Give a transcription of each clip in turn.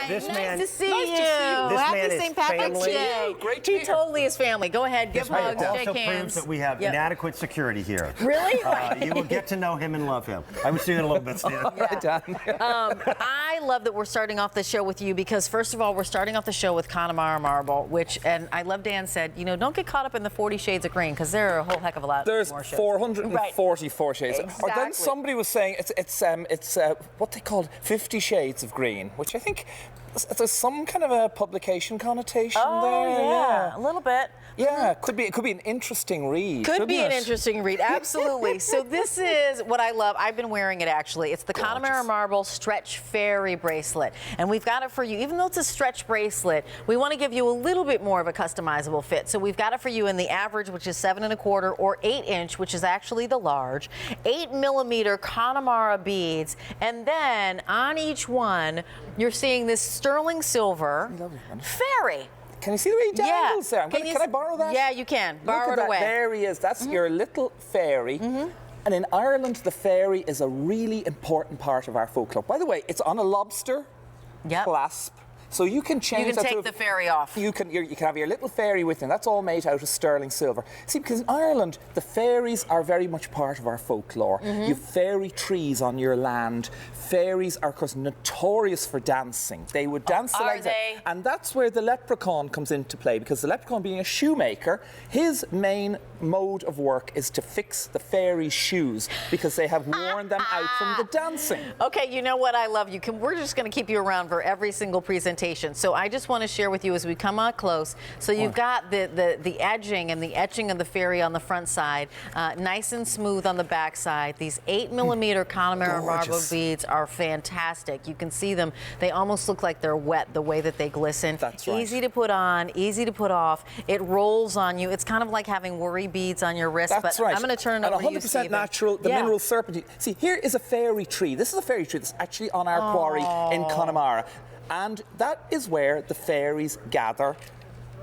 This nice man, to see nice you. To see you. This Happy man is St. Patrick's family. Day. Great to meet you. Totally is family. Go ahead, give hugs, also shake hands. proves that we have inadequate security here. Really? You will get to know him and love him. I was doing a little bit, Steve. I love that we're starting off the show with you because, first of all, we're starting off the show with Connemara marble, and I love Dan said, you know, don't get caught up in the 40 shades of green because there are a whole heck of a lot There's more shades. 444 shades. Exactly. Or then somebody was saying it's what they called 50 Shades of Green, which I think there's some kind of a publication connotation there. Yeah, a little bit. Yeah, it could be an interesting read. Could be an interesting read, absolutely. So this is what I love. I've been wearing it actually. It's the Connemara Marble Stretch Fairy Bracelet, and we've got it for you. Even though it's a stretch bracelet, we want to give you a little bit more of a customizable fit. So we've got it for you in the average, which is 7 1/4, or 8 inch, which is actually the large. 8 millimeter Connemara beads, and then on each one, you're seeing this sterling silver fairy. Can you see the way he dangles there? Can I borrow that? Yeah, you can. Borrow Look it at away. that. There he is. That's your little fairy. And in Ireland, the fairy is a really important part of our folklore. By the way, it's on a lobster clasp. So you can change that. You can take the fairy off. You can have your little fairy with you. That's all made out of sterling silver. See, because in Ireland, the fairies are very much part of our folklore. You have fairy trees on your land. Fairies are, of course, notorious for dancing. They would dance the legs out. And that's where the leprechaun comes into play, because the leprechaun, being a shoemaker, his main mode of work is to fix the fairies' shoes because they have worn them out from the dancing. Okay, you know what? I love you. We're just going to keep you around for every single presentation. So I just want to share with you as we come on close. So you've got the edging and the etching of the fairy on the front side, nice and smooth on the back side. These 8 millimeter Connemara marble beads are fantastic. You can see them. They almost look like they're wet the way that they glisten. That's right. Easy to put on, easy to put off. It rolls on you. It's kind of like having worry beads on your wrist. That's but right. I'm going to turn it over to you, 100% natural, the mineral serpentine. See, here is a fairy tree. This is a fairy tree that's actually on our quarry in Connemara. And that is where the fairies gather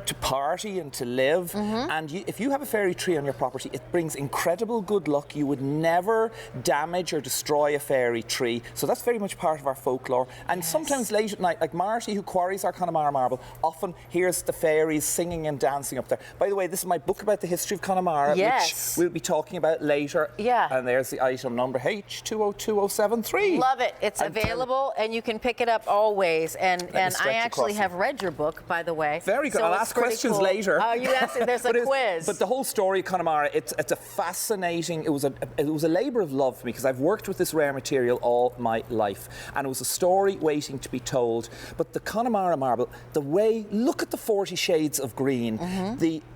to party and to live. And if you have a fairy tree on your property, it brings incredible good luck. You would never damage or destroy a fairy tree. So that's very much part of our folklore. And sometimes late at night, like Marty, who quarries our Connemara marble, often hears the fairies singing and dancing up there. By the way, this is my book about the history of Connemara, which we'll be talking about later. And there's the item number H202073. Love it. It's available, and you can pick it up always. And I actually have read your book, by the way. Very good. So I'll ask questions later. Oh, you asked it. There's a quiz. But the whole story of Connemara, it's a fascinating. It was a labour of love for me because I've worked with this rare material all my life, and it was a story waiting to be told. But the Connemara marble, look at the 40 shades of green.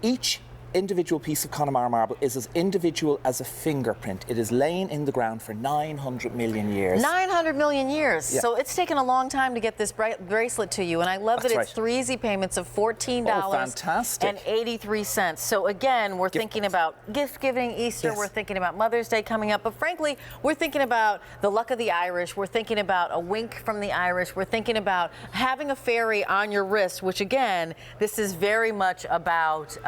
Each individual piece of Connemara marble is as individual as a fingerprint. It is laying in the ground for 900 million years. 900 million years. Yeah. So it's taken a long time to get this bracelet to you, and I love that it's 3 easy payments of $14.83. So again, we're thinking about gift giving, Easter, we're thinking about Mother's Day coming up, but frankly, we're thinking about the luck of the Irish, we're thinking about a wink from the Irish, we're thinking about having a fairy on your wrist, which again, this is very much about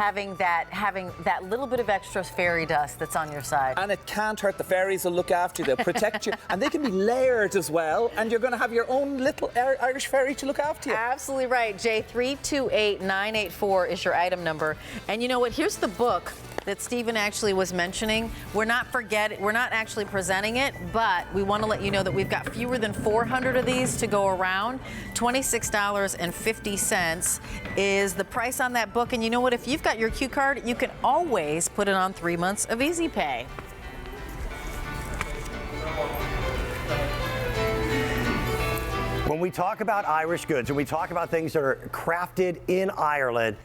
having that little bit of extra fairy dust that's on your side. And it can't hurt. The fairies will look after you, they'll protect you, and they can be layered as well, and you're going to have your own little Irish fairy to look after you. Absolutely right. J328984 is your item number. And you know what? Here's the book that Stephen actually was mentioning. We're not actually presenting it, but we want to let you know that we've got fewer than 400 of these to go around. $26.50 is the price on that book. And you know what? If you've got your Q card, you can always put it on 3 months of Easy Pay. When we talk about Irish goods and we talk about things that are crafted in Ireland,